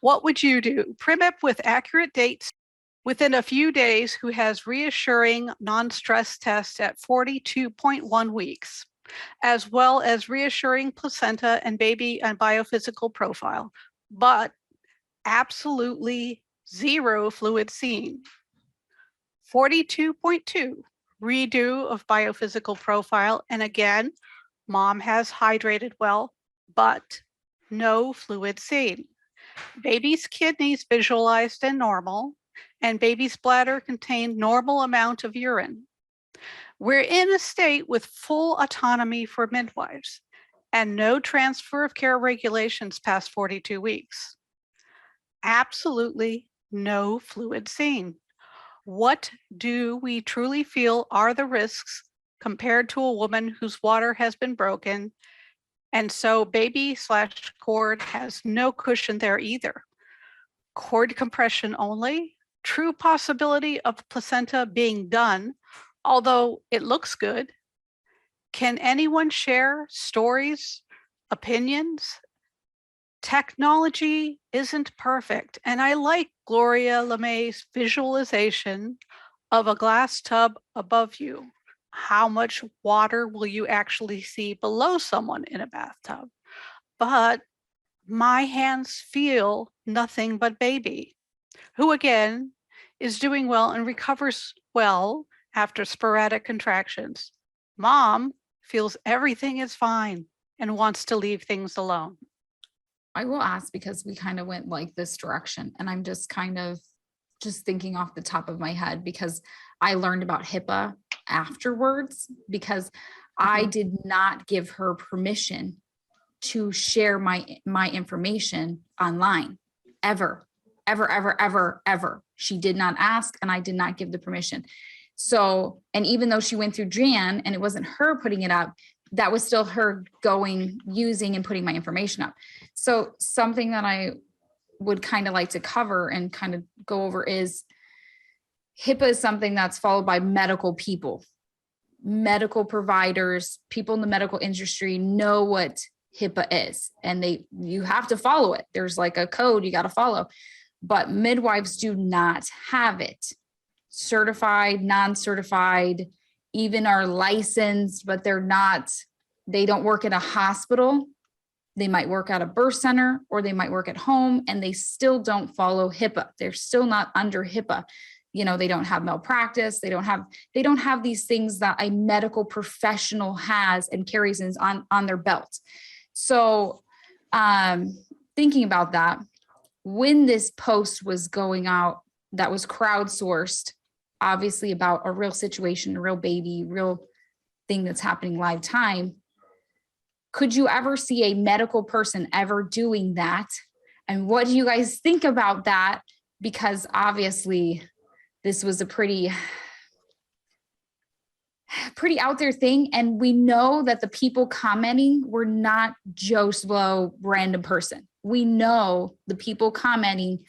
What would you do? Primip with accurate dates within a few days who has reassuring non-stress test at 42.1 weeks, as well as reassuring placenta and baby and biophysical profile, but absolutely zero fluid seen. 42.2, redo of biophysical profile, and again, mom has hydrated well, but no fluid seen. Baby's kidneys visualized and normal, and baby's bladder contained normal amount of urine. We're in a state with full autonomy for midwives and no transfer of care regulations past 42 weeks. Absolutely no fluid seen. What do we truly feel are the risks compared to a woman whose water has been broken? And so baby/cord has no cushion there either. Cord compression only, true possibility of placenta being done, although it looks good. Can anyone share stories, opinions? Technology isn't perfect, and I like Gloria LeMay's visualization of a glass tub above you. How much water will you actually see below someone in a bathtub? But my hands feel nothing but baby, who again is doing well and recovers well after sporadic contractions. Mom feels everything is fine and wants to leave things alone. I will ask because we kind of went like this direction, and I'm just kind of just thinking off the top of my head because I learned about HIPAA afterwards because I did not give her permission to share my information online ever. She did not ask, and I did not give the permission. So, and even though she went through Jan and it wasn't her putting it up, that was still her using and putting my information up. So something that I would kind of like to cover and kind of go over is HIPAA is something that's followed by medical people, medical providers, people in the medical industry know what HIPAA is, and you have to follow it. There's like a code you got to follow, but midwives do not have it. Certified, non-certified, even are licensed, but they don't work at a hospital. They might work at a birth center or they might work at home, and they still don't follow HIPAA. They're still not under HIPAA. They don't have malpractice. They don't have these things that a medical professional has and carries on their belt. So thinking about that, when this post was going out, that was crowdsourced, obviously about a real situation, a real baby, real thing that's happening live time. Could you ever see a medical person ever doing that? And what do you guys think about that? Because obviously this was a pretty out there thing. And we know that the people commenting were not Joe Blow random person. We know the people commenting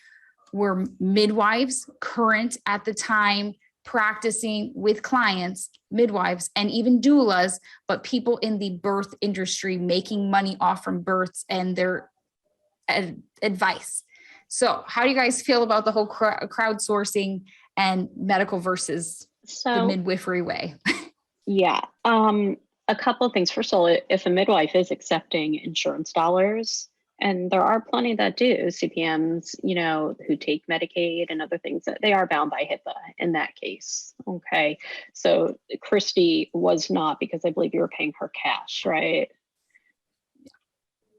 were midwives, current at the time, practicing with clients, midwives, and even doulas, but people in the birth industry making money off from births and their advice. So how do you guys feel about the whole crowdsourcing and medical versus the midwifery way? Yeah, a couple of things. First of all, if a midwife is accepting insurance dollars, and there are plenty that do, CPMs, who take Medicaid and other things, that they are bound by HIPAA in that case. Okay. So Christy was not, because I believe you were paying her cash, right?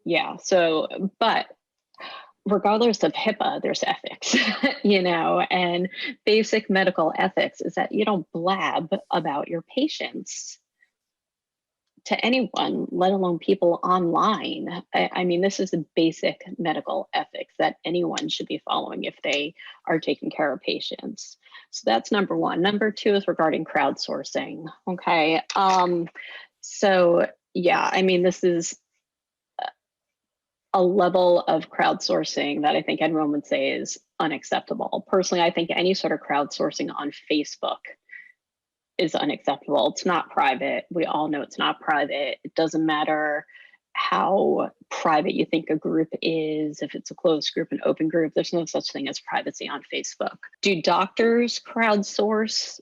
Yeah. So, but regardless of HIPAA, there's ethics, and basic medical ethics is that you don't blab about your patients to anyone, let alone people online. I mean, this is a basic medical ethics that anyone should be following if they are taking care of patients. So that's number one. Number two is regarding crowdsourcing. Okay. So yeah, I mean, this is a level of crowdsourcing that I think everyone would say is unacceptable. Personally, I think any sort of crowdsourcing on Facebook is unacceptable. It's not private. We all know it's not private. It doesn't matter how private you think a group is, if it's a closed group, an open group. There's no such thing as privacy on Facebook. Do doctors crowdsource?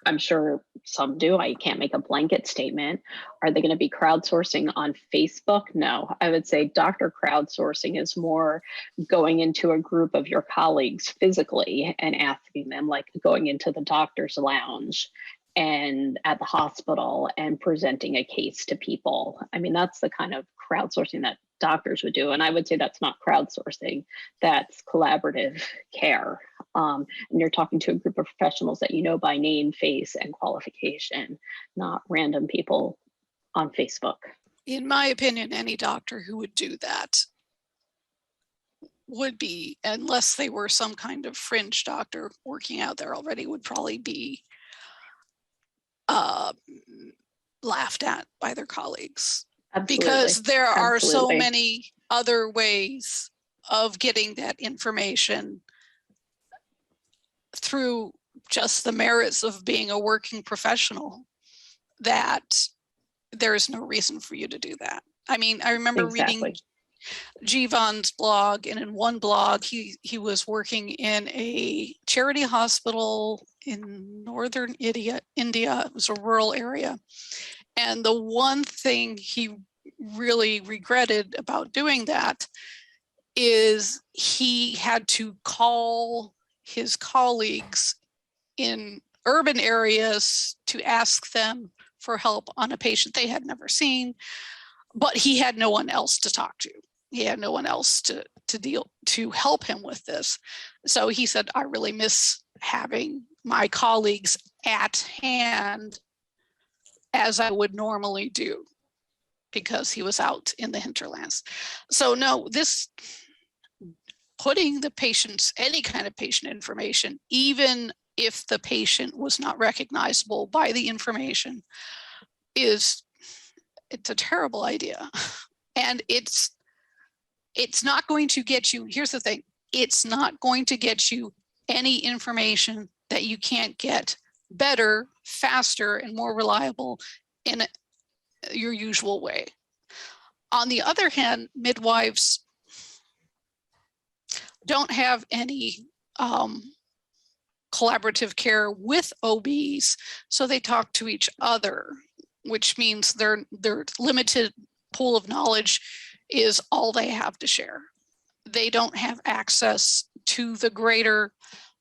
I'm sure some do. I can't make a blanket statement. Are they going to be crowdsourcing on Facebook? No. I would say doctor crowdsourcing is more going into a group of your colleagues physically and asking them, like going into the doctor's lounge and at the hospital and presenting a case to people. I mean, that's the kind of crowdsourcing that doctors would do. And I would say that's not crowdsourcing, that's collaborative care. And you're talking to a group of professionals that you know by name, face, and qualification, not random people on Facebook. In my opinion, any doctor who would do that would be, unless they were some kind of fringe doctor working out there already, would probably be laughed at by their colleagues. Absolutely. Because there are so Absolutely. many other ways of getting that information through just the merits of being a working professional, that there is no reason for you to do that. I mean, I remember reading Jivan's blog, and in one blog, he was working in a charity hospital in northern India. It was a rural area. And the one thing he really regretted about doing that is he had to call his colleagues in urban areas to ask them for help on a patient they had never seen, but he had no one else to talk to. He had no one else to help him with this. So he said, I really miss having my colleagues at hand as I would normally do, because he was out in the hinterlands. So no, this putting the patient's, any kind of patient information, even if the patient was not recognizable by the information, it's a terrible idea. And it's not going to get you, here's the thing, it's not going to get you any information that you can't get better, faster, and more reliable in your usual way. On the other hand, midwives don't have any collaborative care with OBs, so they talk to each other, which means their limited pool of knowledge is all they have to share. They don't have access to the greater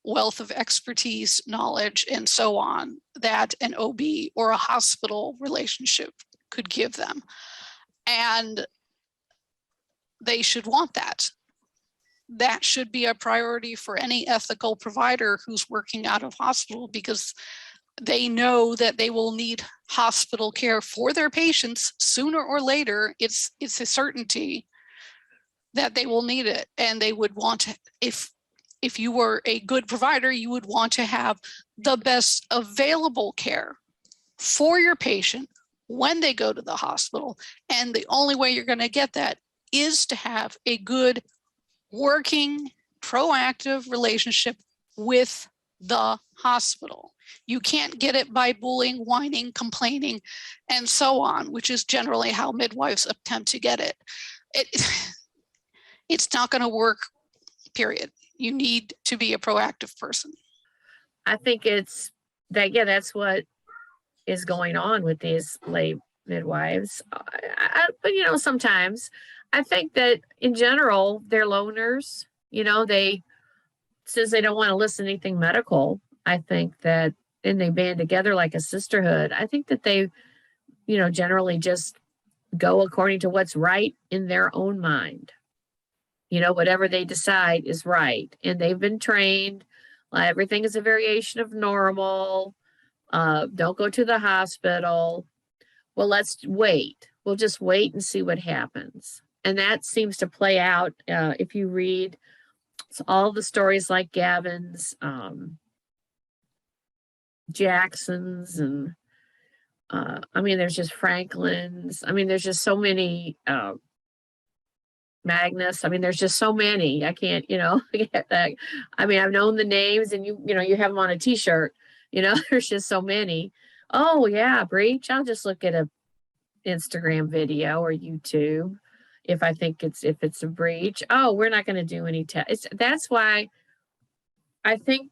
wealth of expertise, knowledge, and so on that an OB or a hospital relationship could give them. And they should want that. That should be a priority for any ethical provider who's working out of hospital, because they know that they will need hospital care for their patients sooner or later. It's a certainty that they will need it, and they would want to, if you were a good provider, you would want to have the best available care for your patient when they go to the hospital. And the only way you're going to get that is to have a good working, proactive relationship with the hospital. You can't get it by bullying, whining, complaining, and so on, which is generally how midwives attempt to get it. It's not going to work, period. You need to be a proactive person. I think it's that, yeah, that's what is going on with these lay midwives. But, you know, sometimes I think that in general, they're loners, you know, since they don't want to listen to anything medical, I think that, and they band together like a sisterhood. I think that they, you know, generally just go according to what's right in their own mind. You know, whatever they decide is right. And they've been trained. Everything is a variation of normal. Don't go to the hospital. Well, let's wait. We'll just wait and see what happens. And that seems to play out if you read all the stories like Gavin's, Jackson's, and I mean, there's just Franklin's. I mean, there's just so many, Magnus. I mean, there's just so many. I can't, you know, get that. I mean, I've known the names, and you know, you have them on a t-shirt, you know, there's just so many. Oh yeah, breach. I'll just look at Instagram video or YouTube. If I think if it's a breach, oh, we're not going to do any tests. That's why I think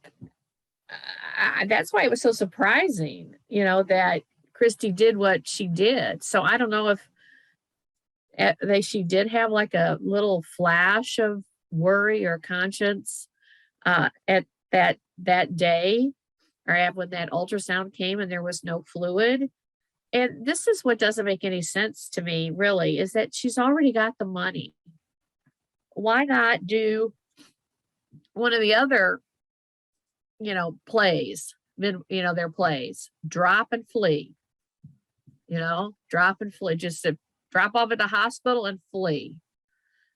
that's why it was so surprising, that Christy did what she did. So I don't know if she did have like a little flash of worry or conscience at that day, or when that ultrasound came and there was no fluid. And this is what doesn't make any sense to me, really, is that she's already got the money. Why not do one of the other, plays, their plays, drop and flee, drop and flee, just to drop off at the hospital and flee.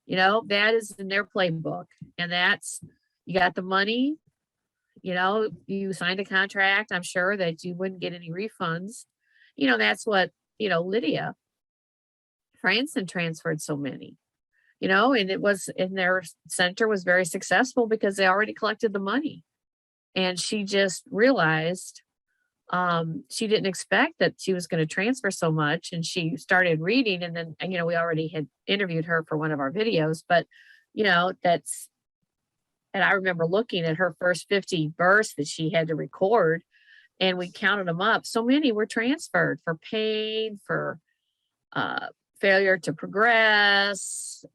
That is in their playbook. And that's, you got the money, you signed a contract. I'm sure that you wouldn't get any refunds. That's what, Lydia Franson transferred so many, and it was in their center was very successful because they already collected the money. And she just realized she didn't expect that she was going to transfer so much. And she started reading, and then, we already had interviewed her for one of our videos, but, and I remember looking at her first 50 births that she had to record, and we counted them up. So many were transferred for pain, for failure to progress,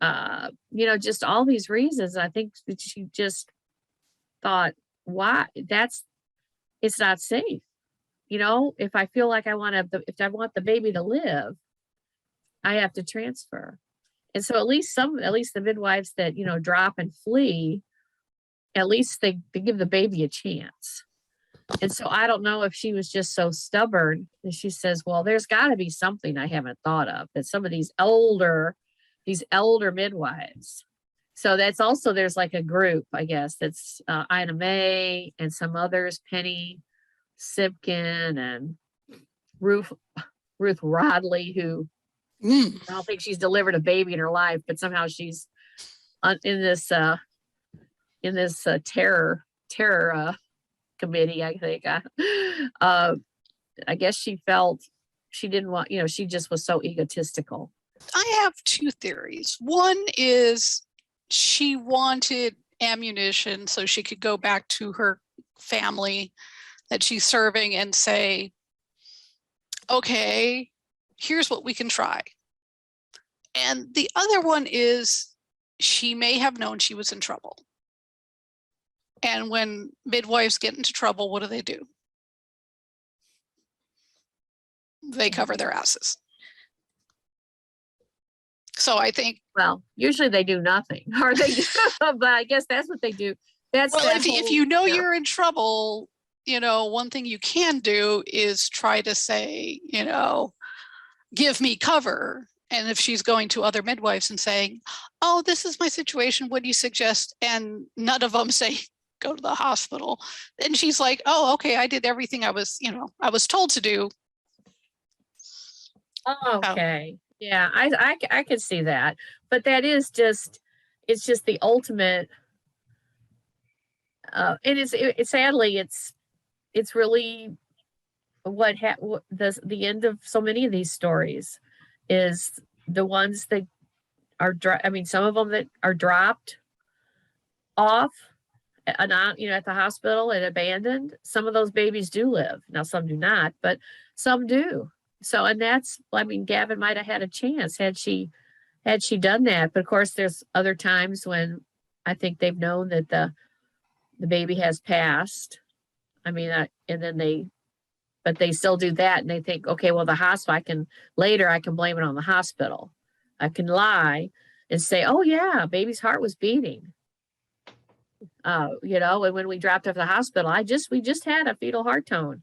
just all these reasons. I think that she just thought, why? It's not safe. If I feel like if I want the baby to live, I have to transfer. And so at least the midwives that, drop and flee, at least they give the baby a chance. And so I don't know if she was just so stubborn that she says, well, there's got to be something I haven't thought of, that some of these elder midwives. So that's also, there's like a group, I guess, that's Ina May and some others, Penny Sipkin and Ruth Rodley, who I don't think she's delivered a baby in her life, but somehow she's in this terror committee, I think. I guess she felt she didn't want, she just was so egotistical. I have two theories. One is she wanted ammunition so she could go back to her family that she's serving and say, okay, here's what we can try. And the other one is she may have known she was in trouble. And when midwives get into trouble, what do? They cover their asses. So I think, well, usually they do nothing, or they do, but I guess that's what they do. That's well, if you know you're in trouble, one thing you can do is try to say, give me cover. And if she's going to other midwives and saying, oh, this is my situation, what do you suggest? And none of them say, go to the hospital. Then she's like, oh, okay, I did everything I was told to do. Okay. Yeah, I could see that. But that is just, it's just the ultimate, and sadly, it's really the end of so many of these stories is the ones that are, some of them that are dropped off at the hospital and abandoned. Some of those babies do live. Now, some do not, but some do. So, and that's, Gavin might have had a chance had she done that. But of course, there's other times when I think they've known that the baby has passed. And then but they still do that, and they think, okay, well, the hospital, I can blame it on the hospital. I can lie and say, oh yeah, baby's heart was beating. And when we dropped off the hospital, we just had a fetal heart tone.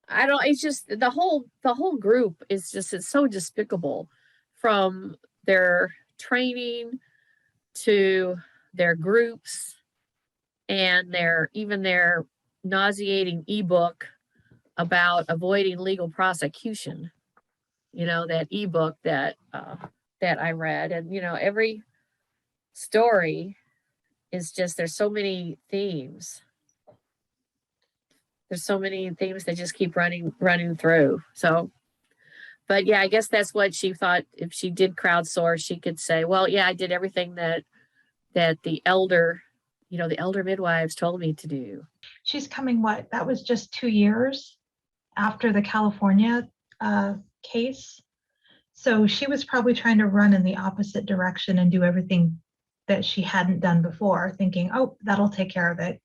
It's just the whole group is just, it's so despicable, from their training to their groups and their nauseating ebook about avoiding legal prosecution. That ebook that I read, and every story is just, there's so many themes. there's so many things that just keep running through. So, but yeah, I guess that's what she thought. If she did crowdsource, she could say, well, yeah, I did everything that the elder midwives told me to do. She's coming, what? That was just 2 years after the California case. So she was probably trying to run in the opposite direction and do everything that she hadn't done before, thinking, oh, that'll take care of it.